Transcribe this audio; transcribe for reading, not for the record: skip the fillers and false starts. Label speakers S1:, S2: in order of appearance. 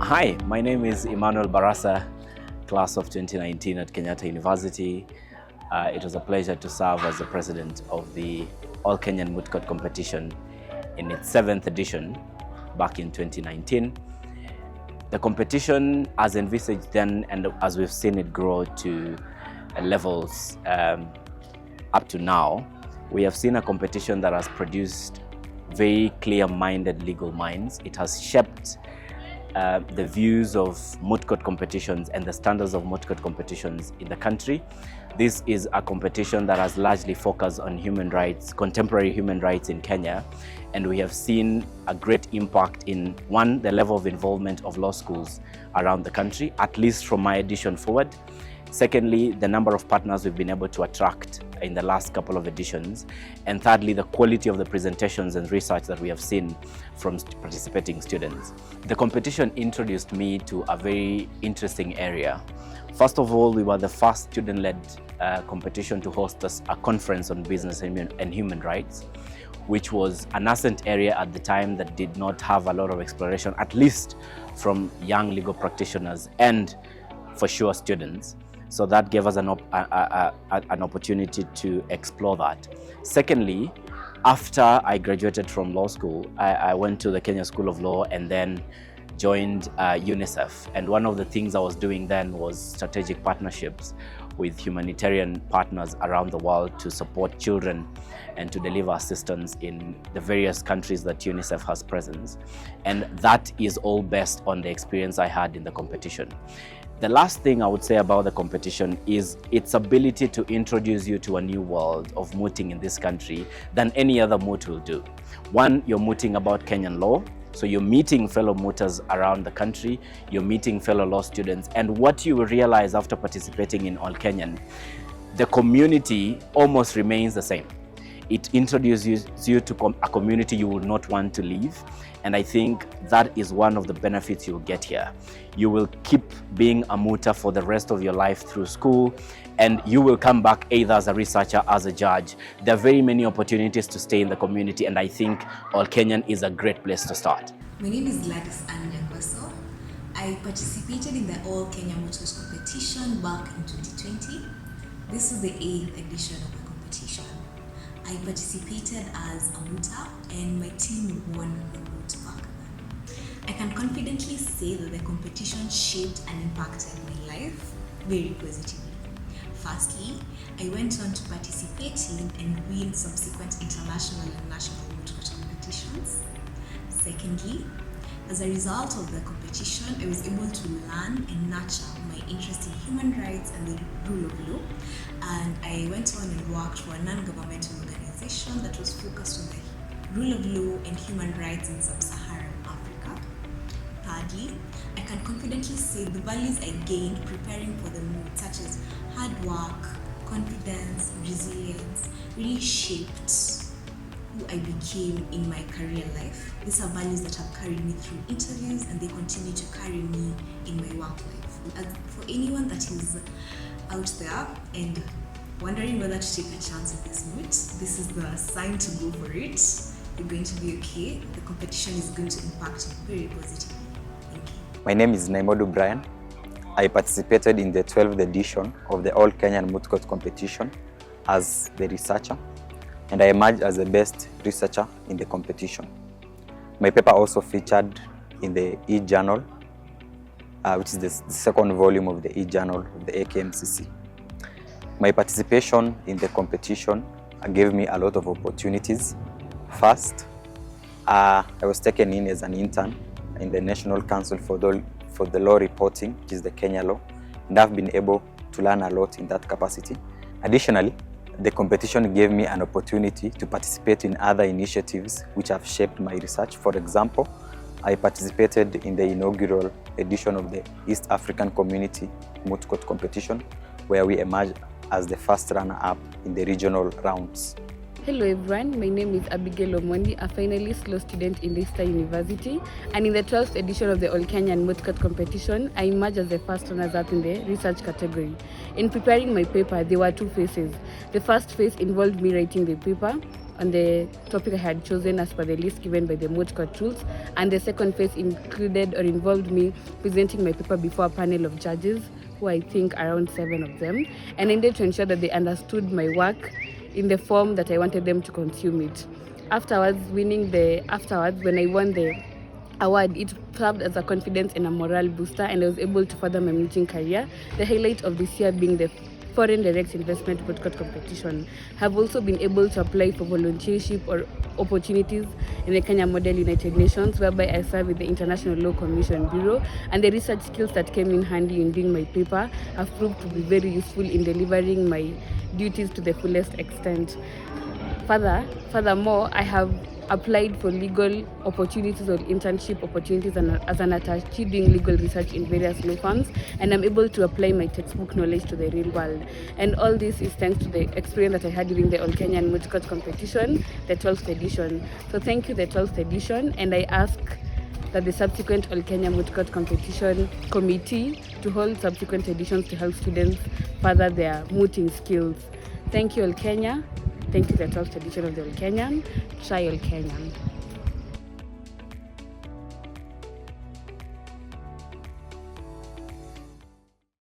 S1: Hi, my name is Emmanuel Barasa, class of 2019 at Kenyatta University. It was a pleasure to serve as the president of the All Kenyan Moot competition in its 7th edition back in 2019. The competition, as envisaged then and as we've seen it grow to levels up to now, we have seen a competition that has produced very clear-minded legal minds. It has shaped the views of moot court competitions and the standards of moot court competitions in the country. This is a competition that has largely focused on human rights, contemporary human rights in Kenya, and we have seen a great impact in, one, the level of involvement of law schools around the country, at least from my edition forward. Secondly, the number of partners we've been able to attract in the last couple of editions. And thirdly, the quality of the presentations and research that we have seen from participating students. The competition introduced me to a very interesting area. First of all, we were the first student-led competition to host a conference on business and human rights, which was a nascent area at the time that did not have a lot of exploration, at least from young legal practitioners and for sure students. So that gave us an opportunity to explore that. Secondly, after I graduated from law school, I went to the Kenya School of Law and then joined UNICEF. And one of the things I was doing then was strategic partnerships with humanitarian partners around the world to support children and to deliver assistance in the various countries that UNICEF has presence. And that is all based on the experience I had in the competition. The last thing I would say about the competition is its ability to introduce you to a new world of mooting in this country than any other moot will do. One, you're mooting about Kenyan law, so you're meeting fellow mooters around the country, you're meeting fellow law students, and what you will realize after participating in All Kenyan, the community almost remains the same. It introduces you to a community you will not want to leave. And I think that is one of the benefits you'll get here. You will keep being a mooter for the rest of your life through school, and you will come back either as a researcher, as a judge. There are very many opportunities to stay in the community, and I think All Kenyan is a great place to start.
S2: My name is Gladys Anjangwaso. I participated in the All Kenyan Moot competition back in 2020. This is the 8th edition of the competition. I participated as a mooter and my team won the moot back then. I can confidently say that the competition shaped and impacted my life very positively. Firstly, I went on to participate in and win subsequent international and national moot competitions. Secondly, as a result of the competition, I was able to learn and nurture my interest in human rights and the rule of law. And I went on and worked for a non-governmental organization that was focused on the rule of law and human rights in sub-Saharan Africa. Thirdly, I can confidently say the values I gained preparing for the moot, such as hard work, confidence, resilience, really shaped who I became in my career life. These are values that have carried me through interviews and they continue to carry me in my work life. As for anyone that is out there and wondering whether to take a chance at this moot, this is the sign to go for it. You're going to be okay. The competition is going to impact you very positively. Thank you.
S3: My name is Naimodu Brian. I participated in the 12th edition of the All Kenyan Moot Court competition as the researcher, and I emerged as the best researcher in the competition. My paper also featured in the e-journal, which is the second volume of the e-journal of the AKMCC. My participation in the competition gave me a lot of opportunities. First, I was taken in as an intern in the National Council for the Law Reporting, which is the Kenya law, and I've been able to learn a lot in that capacity. Additionally, the competition gave me an opportunity to participate in other initiatives which have shaped my research. For example, I participated in the inaugural edition of the East African Community Moot Court competition, where we emerged as the first runner-up in the regional rounds.
S4: Hello everyone, my name is Abigail Omondi, a finalist law student in Leicester University, and in the 12th edition of the All Kenyan Moot competition, I emerged as the first runners-up in the research category. In preparing my paper, there were two phases. The first phase involved me writing the paper, on the topic I had chosen as per the list given by the Moot Court rules, and the second phase included or involved me presenting my paper before a panel of judges, who I think around 7 of them, and I needed to ensure that they understood my work in the form that I wanted them to consume it. Afterwards, when I won the award, it served as a confidence and a morale booster, and I was able to further my mooting career. The highlight of this year being the Foreign Direct Investment Moot Court competition. Have also been able to apply for volunteership or opportunities in the Kenya Model United Nations, whereby I serve with the International Law Commission Bureau, and the research skills that came in handy in doing my paper have proved to be very useful in delivering my duties to the fullest extent. Furthermore, I have applied for legal opportunities or internship opportunities as an attaché doing legal research in various law firms, and I'm able to apply my textbook knowledge to the real world. And all this is thanks to the experience that I had during the All Kenyan Moot Court competition, the 12th edition. So thank you, the 12th edition, and I ask that the subsequent All Kenya Moot Court competition committee to hold subsequent editions to help students further their mooting skills. Thank you, All Kenya. Thank you, the 12th edition of the All Kenyan. Try All Kenyan.